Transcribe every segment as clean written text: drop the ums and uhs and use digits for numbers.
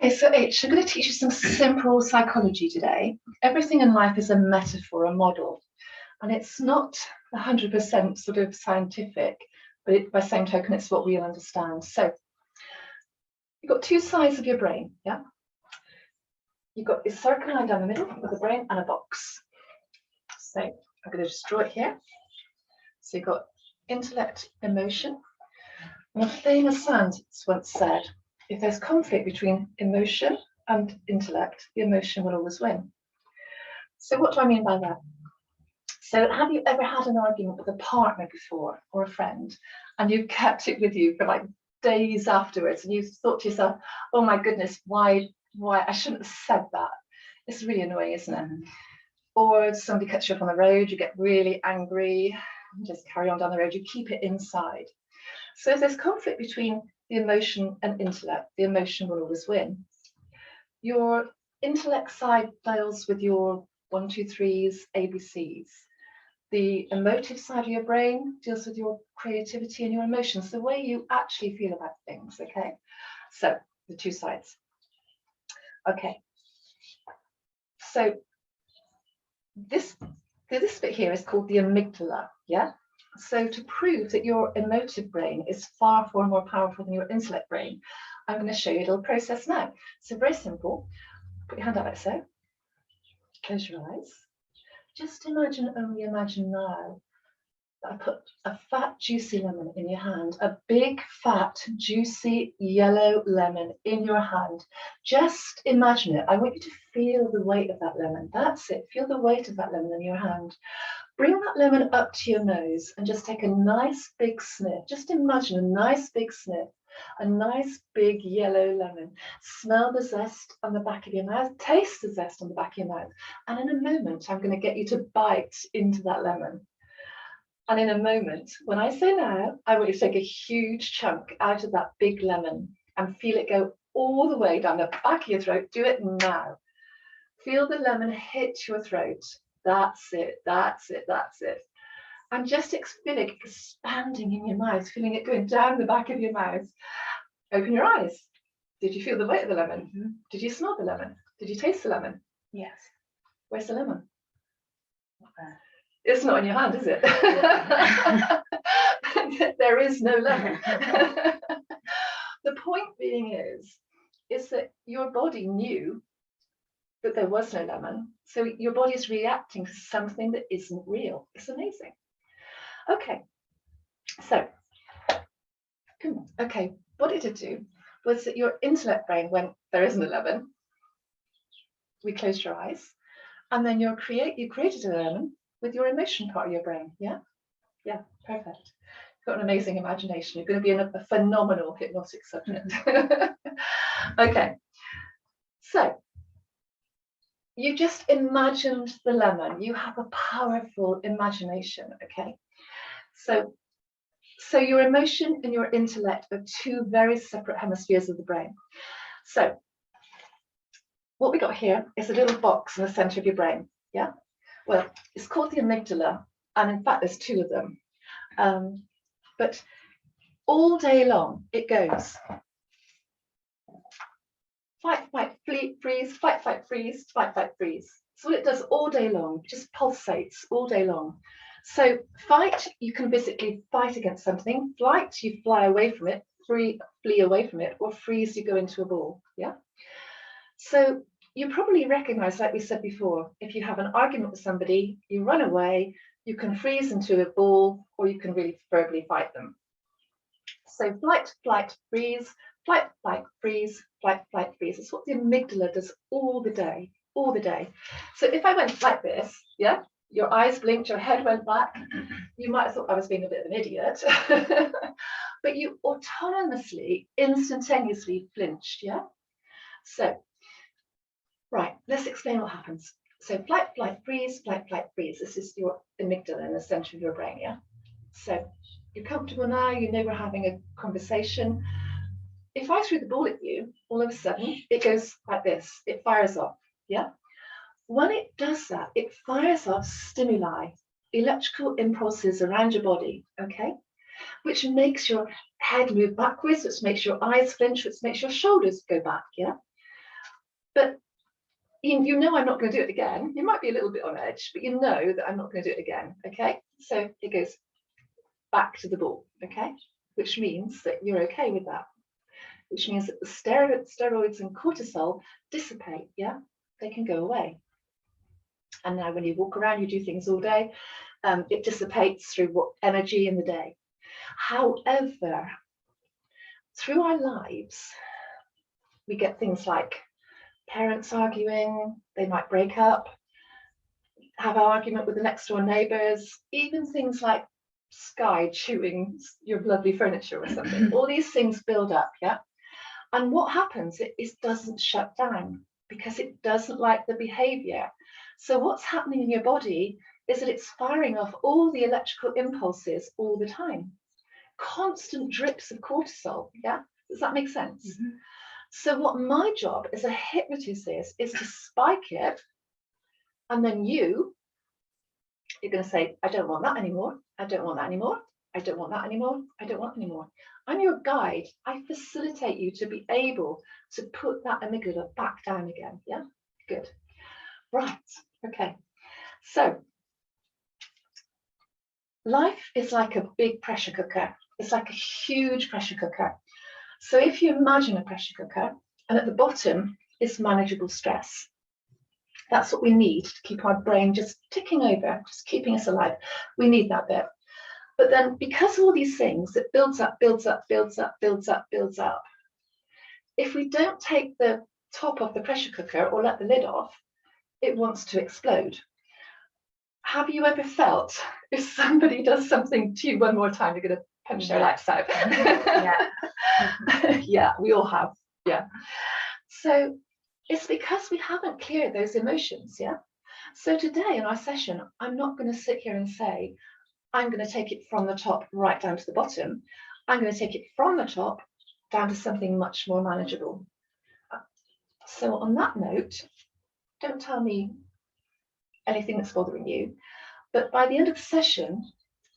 Okay, so H, I'm going to teach you some simple psychology today. Everything in life is a metaphor, a model, and it's not 100% sort of scientific, but by the same token, it's what we'll understand. So you've got two sides of your brain, yeah? You've got this circle line down the middle with a brain and a box. So I'm going to just draw it here. So you've got intellect, emotion. And a famous scientist once said, if there's conflict between emotion and intellect, the emotion will always win. So what do I mean by that? So have you ever had an argument with a partner before or a friend, and you kept it with you for like days afterwards, and you thought to yourself, oh my goodness, why I shouldn't have said that? It's really annoying, isn't it? Or somebody cuts you off on the road, you get really angry, just carry on down the road, you keep it inside. So if there's conflict between the emotion and intellect, the emotion will always win. Your intellect side deals with your 1, 2, 3s, ABCs. The emotive side of your brain deals with your creativity and your emotions, the way you actually feel about things, okay? So the two sides. Okay. So this bit here is called the amygdala, yeah? So to prove that your emotive brain is far more powerful than your intellect brain, I'm going to show you a little process now. So very simple. Put your hand out like so. Close your eyes. Just imagine, only imagine now, that I put a fat, juicy lemon in your hand, a big, fat, juicy, yellow lemon in your hand. Just imagine it. I want you to feel the weight of that lemon. That's it. Feel the weight of that lemon in your hand. Bring that lemon up to your nose and just take a nice big sniff. Just imagine a nice big sniff, a nice big yellow lemon. Smell the zest on the back of your mouth, taste the zest on the back of your mouth. And in a moment, I'm going to get you to bite into that lemon. And in a moment, when I say now, I want you to take a huge chunk out of that big lemon and feel it go all the way down the back of your throat. Do it now. Feel the lemon hit your throat. That's it, that's it, that's it. And just feel it expanding in your mouth, feeling it going down the back of your mouth. Open your eyes. Did you feel the weight of the lemon? Mm-hmm. Did you smell the lemon? Did you taste the lemon? Yes. Where's the lemon? Okay. It's not in your hand, is it? There is no lemon. The point being is that your body knew that there was no lemon. So your body's reacting to something that isn't real. It's amazing. Okay. So, okay, what it did do was that your intellect brain went, there isn't a lemon. We closed your eyes. And then you created a lemon with your emotion part of your brain. Yeah? Yeah, perfect. You've got an amazing imagination. You're going to be a phenomenal hypnotic subject. Okay. So, you just imagined the lemon. You have a powerful imagination, okay? So your emotion and your intellect are two very separate hemispheres of the brain. So what we got here is a little box in the center of your brain, yeah? Well, it's called the amygdala, and in fact, there's two of them. But all day long, it goes fight, fight, freeze, fight, fight, freeze, fight, fight, freeze. So what it does all day long, it just pulsates all day long. So fight, you can physically fight against something. Flight, you fly away from it, flee away from it, or freeze, you go into a ball, yeah? So you probably recognize, like we said before, if you have an argument with somebody, you run away, you can freeze into a ball, or you can really verbally fight them. So flight, flight, freeze, flight, flight, freeze, flight, flight, freeze. It's what the amygdala does all the day, all the day. So if I went like this, yeah, your eyes blinked, your head went back, you might have thought I was being a bit of an idiot, but you autonomously, instantaneously flinched, yeah? So, right, let's explain what happens. So flight, flight, freeze, flight, flight, freeze. This is your amygdala in the center of your brain, yeah? So you're comfortable now, you know we're having a conversation. If I threw the ball at you, all of a sudden, it goes like this, it fires off, yeah? When it does that, it fires off stimuli, electrical impulses around your body, okay? Which makes your head move backwards, which makes your eyes flinch, which makes your shoulders go back, yeah? But you know I'm not going to do it again. You might be a little bit on edge, but you know that I'm not going to do it again. Okay, so it goes back to the ball. Okay, which means that you're okay with that. Which means that the steroids and cortisol dissipate. Yeah, they can go away. And now when you walk around, you do things all day, it dissipates through what energy in the day. However, through our lives, we get things like parents arguing, they might break up, have an argument with the next door neighbours, even things like Sky chewing your lovely furniture or something. All these things build up, yeah? And what happens, it doesn't shut down because it doesn't like the behaviour. So what's happening in your body is that it's firing off all the electrical impulses all the time. Constant drips of cortisol, yeah? Does that make sense? Mm-hmm. So what my job as a hypnotist is to spike it, and then you're going to say, I don't want that anymore. I don't want that anymore. I don't want that anymore. I don't want anymore. I'm your guide. I facilitate you to be able to put that amygdala back down again. Yeah, good. Right. Okay. So life is like a big pressure cooker. It's like a huge pressure cooker. So if you imagine a pressure cooker, and at the bottom is manageable stress. That's what we need to keep our brain just ticking over, just keeping us alive. We need that bit. But then because of all these things, it builds up, builds up, builds up, builds up, builds up. If we don't take the top off the pressure cooker or let the lid off, it wants to explode. Have you ever felt if somebody does something to you one more time, you're going to punch their lights out? Yeah. Yeah, we all have. Yeah. So it's because we haven't cleared those emotions. Yeah. So today in our session, I'm not going to sit here and say, I'm going to take it from the top right down to the bottom. I'm going to take it from the top down to something much more manageable. So on that note, don't tell me anything that's bothering you, but by the end of the session,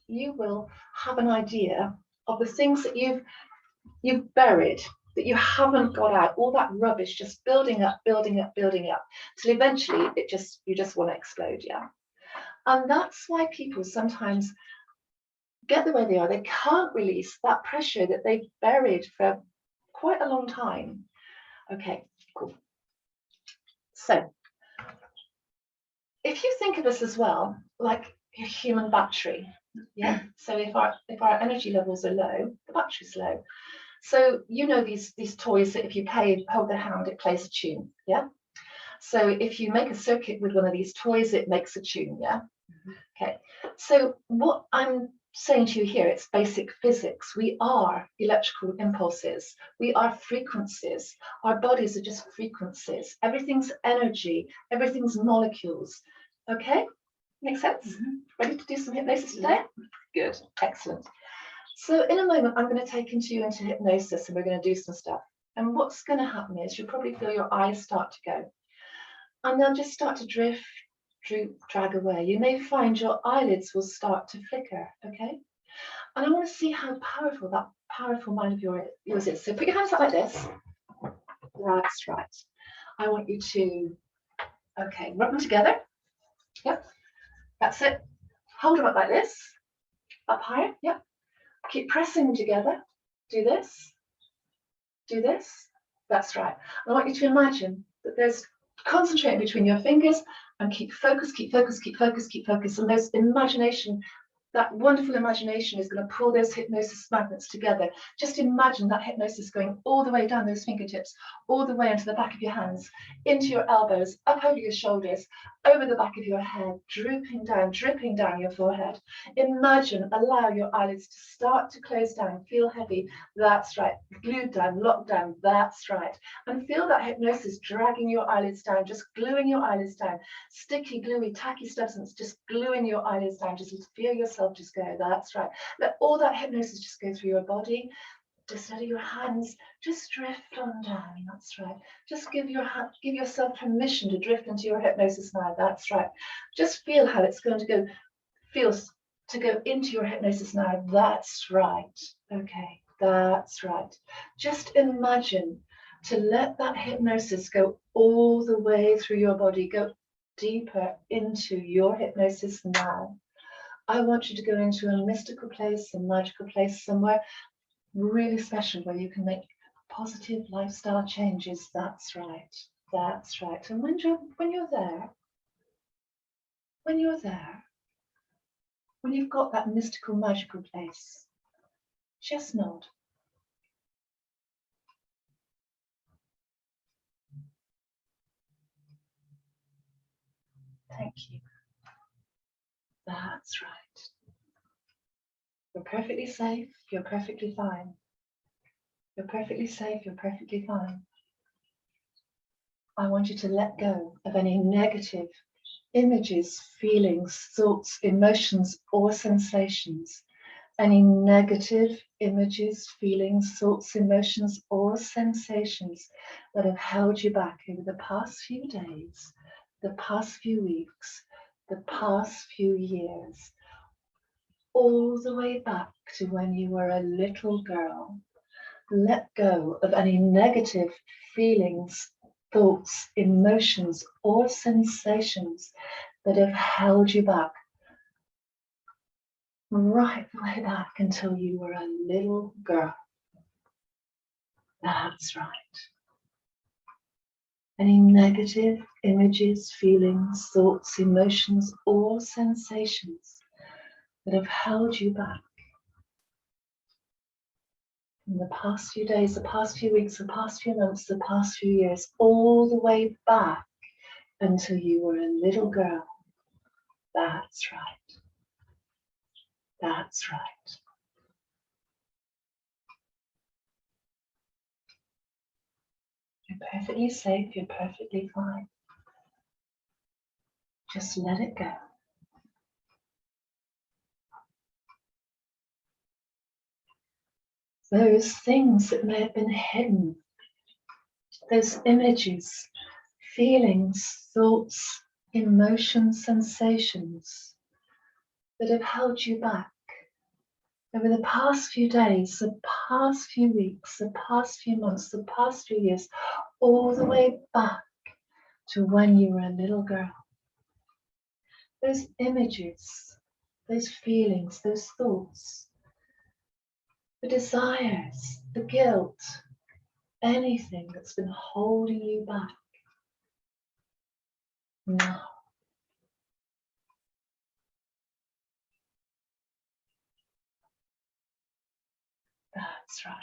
you will have an idea of the things that you've buried, that you haven't got out, all that rubbish just building up, building up, building up, till eventually you just want to explode, yeah? And that's why people sometimes get the way they are. They can't release that pressure that they've buried for quite a long time. Okay, cool. So if you think of us as well like a human battery, yeah. So if our energy levels are low, the battery's low. So you know these toys that if you hold the hand, it plays a tune, yeah. So if you make a circuit with one of these toys, it makes a tune, yeah. Mm-hmm. Okay. So what I'm saying to you here, it's basic physics. We are electrical impulses. We are frequencies. Our bodies are just frequencies. Everything's energy. Everything's molecules. Okay? Makes sense? Mm-hmm. Ready to do some hypnosis today? Good. Excellent. So in a moment, I'm going to take you into hypnosis and we're going to do some stuff. And what's going to happen is you'll probably feel your eyes start to go. And they'll just start to drift, droop, drag away. You may find your eyelids will start to flicker, okay? And I want to see how powerful that powerful mind of yours is. So put your hands up like this. That's right. I want you to, okay, rub them together. Yep, that's it. Hold them up like this. Up higher, yep. Keep pressing them together. Do this. Do this. That's right. I want you to imagine that there's concentrating between your fingers and keep focus, keep focus, keep focus, keep focus. And there's imagination, that wonderful imagination is going to pull those hypnosis magnets together. Just imagine that hypnosis going all the way down those fingertips, all the way into the back of your hands, into your elbows, up over your shoulders, over the back of your head, dripping down your forehead. Imagine, allow your eyelids to start to close down, feel heavy. That's right. Glued down, locked down. That's right. And feel that hypnosis dragging your eyelids down, just gluing your eyelids down. Sticky, gluey, tacky substance, just gluing your eyelids down. Just feel yourself just go. That's right. Let all that hypnosis just go through your body. Just let your hands just drift on down. That's right. Just give yourself permission to drift into your hypnosis now. That's right. Just feel how it's going to go. Feels to go into your hypnosis now. That's right. Okay. That's right. Just imagine to let that hypnosis go all the way through your body, go deeper into your hypnosis now. I want you to go into a mystical place, a magical place, somewhere really special where you can make positive lifestyle changes. That's right. That's right. And when you're there, when you've got that mystical, magical place, just nod. Thank you. That's right. You're perfectly safe. You're perfectly fine. You're perfectly safe. You're perfectly fine. I want you to let go of any negative images, feelings, thoughts, emotions, or sensations. Any negative images, feelings, thoughts, emotions, or sensations that have held you back over the past few days, the past few weeks, the past few years, all the way back to when you were a little girl. Let go of any negative feelings, thoughts, emotions, or sensations that have held you back right the way back until you were a little girl. That's right. Any negative images, feelings, thoughts, emotions, or sensations that have held you back in the past few days, the past few weeks, the past few months, the past few years, all the way back until you were a little girl. That's right. That's right. You're perfectly safe. You're perfectly fine. Just let it go. Those things that may have been hidden, those images, feelings, thoughts, emotions, sensations that have held you back over the past few days, the past few weeks, the past few months, the past few years, all the way back to when you were a little girl. Those images, those feelings, those thoughts, the desires, the guilt, anything that's been holding you back. No. That's right.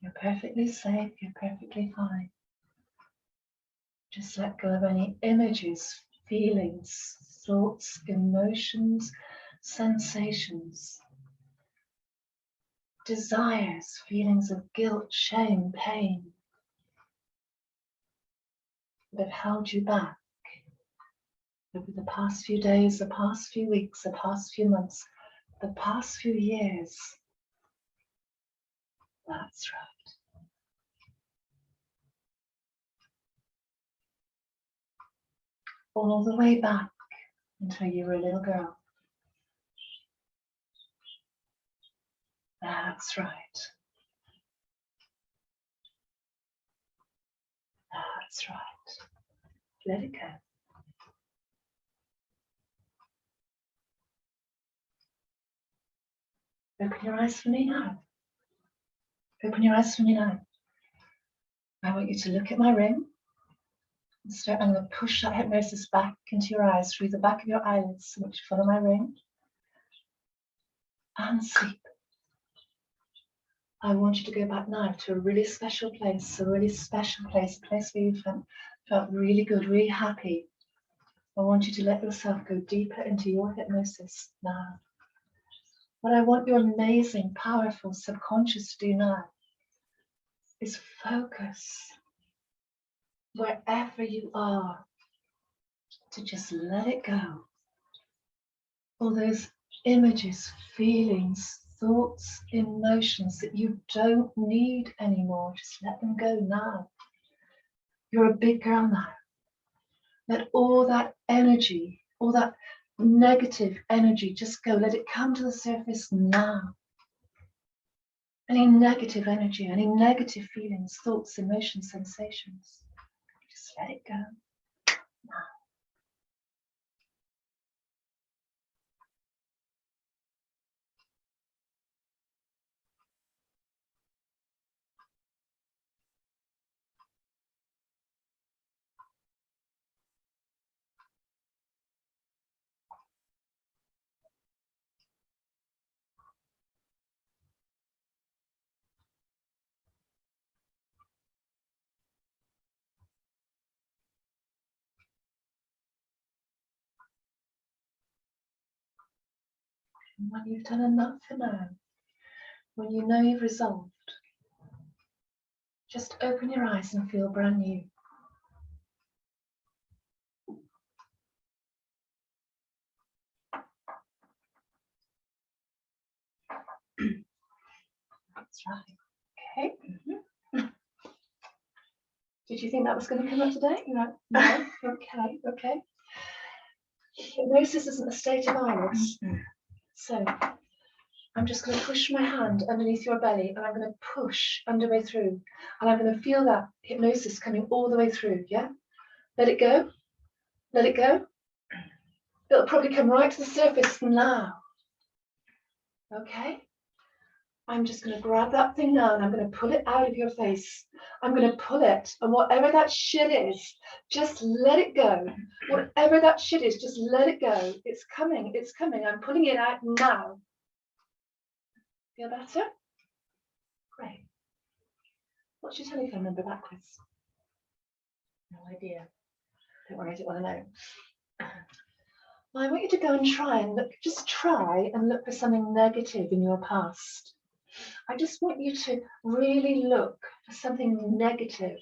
You're perfectly safe, you're perfectly fine. Just let go of any images, feelings, thoughts, emotions, sensations, desires, feelings of guilt, shame, pain that have held you back over the past few days, the past few weeks, the past few months, the past few years. That's right. All the way back until you were a little girl. That's right. That's right. Let it go. Open your eyes for me now. Open your eyes for me now. I want you to look at my ring. I'm going to push that hypnosis back into your eyes through the back of your eyelids. I want you to follow my ring and sleep. I want you to go back now to a really special place, a place where you felt really good, really happy. I want you to let yourself go deeper into your hypnosis now. What I want your amazing, powerful subconscious to do now is focus wherever you are, to just let it go. All those images, feelings, thoughts, emotions that you don't need anymore, just let them go now. You're a big girl now. Let all that energy all that negative energy, just go, let it come to the surface now. Any negative energy, any negative feelings, thoughts, emotions, sensations, just let it go now. And when you've done enough for now, when you know you've resolved, just open your eyes and feel brand new. That's right. Okay. Mm-hmm. Did you think that was going to come up today? No. No. Okay. Hypnosis isn't a state of eyelids. So I'm just going to push my hand underneath your belly, and I'm going to push underway through, and I'm going to feel that hypnosis coming all the way through. Yeah. Let it go. Let it go. It'll probably come right to the surface now. Okay. I'm just going to grab that thing now and I'm going to pull it out of your face. I'm going to pull it, and whatever that shit is, just let it go. Whatever that shit is, just let it go. It's coming. It's coming. I'm pulling it out now. Feel better? Great. What's your telephone number backwards? No idea. Don't worry, I don't want to know. I want you to go and try and look, just try and look for something negative in your past. I just want you to really look for something negative.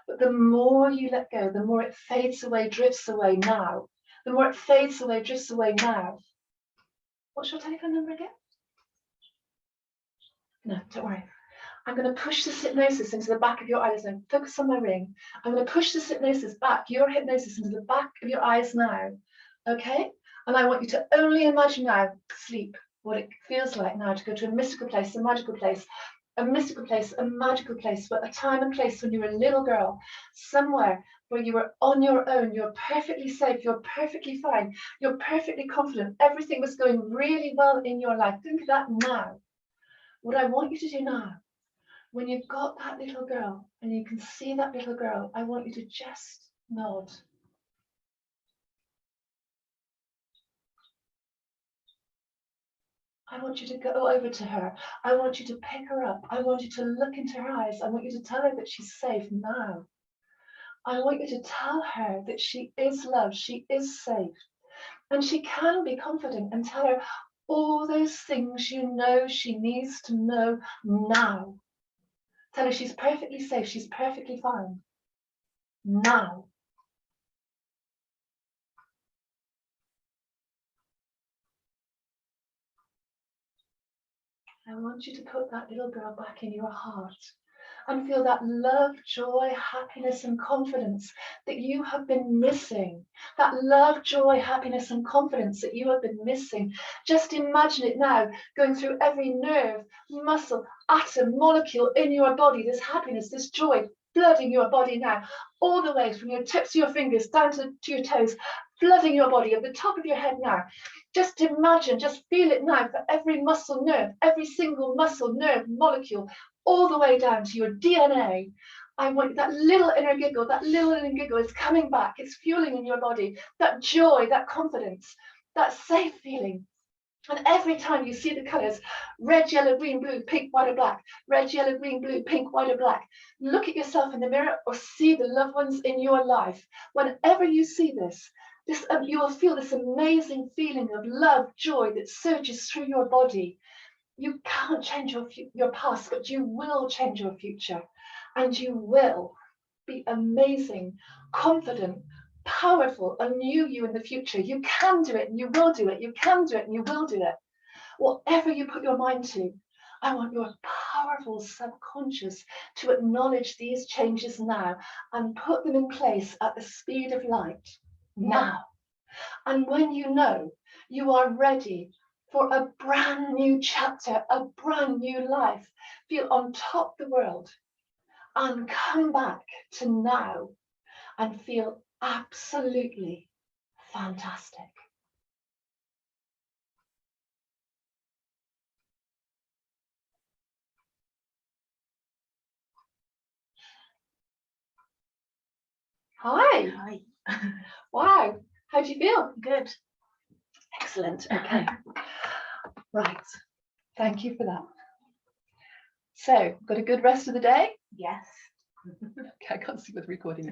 But the more you let go, the more it fades away, drifts away now. The more it fades away, drifts away now. What's your telephone number again? No, don't worry. I'm going to push this hypnosis into the back of your eyes and focus on my ring. I'm going to push this hypnosis back, your hypnosis into the back of your eyes now. Okay? And I want you to only imagine now sleep, what it feels like now to go to a mystical place, a magical place, a mystical place, a magical place, but a time and place when you were a little girl, somewhere where you were on your own, you're perfectly safe, you're perfectly fine, you're perfectly confident, everything was going really well in your life. Think of that now. What I want you to do now, when you've got that little girl and you can see that little girl, I want you to just nod. I want you to go over to her. I want you to pick her up. I want you to look into her eyes. I want you to tell her that she's safe now. I want you to tell her that she is loved, she is safe, and she can be confident, and tell her all those things you know she needs to know now. Tell her she's perfectly safe, she's perfectly fine. Now. I want you to put that little girl back in your heart and feel that love, joy, happiness, and confidence that you have been missing. That love, joy, happiness, and confidence that you have been missing. Just imagine it now, going through every nerve, muscle, atom, molecule in your body, this happiness, this joy, flooding your body now, all the way from your tips of your fingers down to your toes, flooding your body at the top of your head now. Just imagine, just feel it now for every muscle nerve, every single muscle, nerve, molecule, all the way down to your DNA. I want that little inner giggle, is coming back. It's fueling in your body, that joy, that confidence, that safe feeling. And every time you see the colors, red, yellow, green, blue, pink, white, or black, red, yellow, green, blue, pink, white, or black, look at yourself in the mirror or see the loved ones in your life. Whenever you see this, you will feel this amazing feeling of love, joy that surges through your body. You can't change your past, but you will change your future. And you will be amazing, confident, powerful, a new you in the future. You can do it and you will do it. You can do it and you will do it. Whatever you put your mind to, I want your powerful subconscious to acknowledge these changes now and put them in place at the speed of light now. And when you know you are ready for a brand new chapter, a brand new life, feel on top of the world, and come back to now and feel absolutely fantastic. Hi. Hi. Wow. How do you feel? Good. Excellent. Okay. Right. Thank you for that. So, got a good rest of the day? Yes. Okay, I can't see with recording.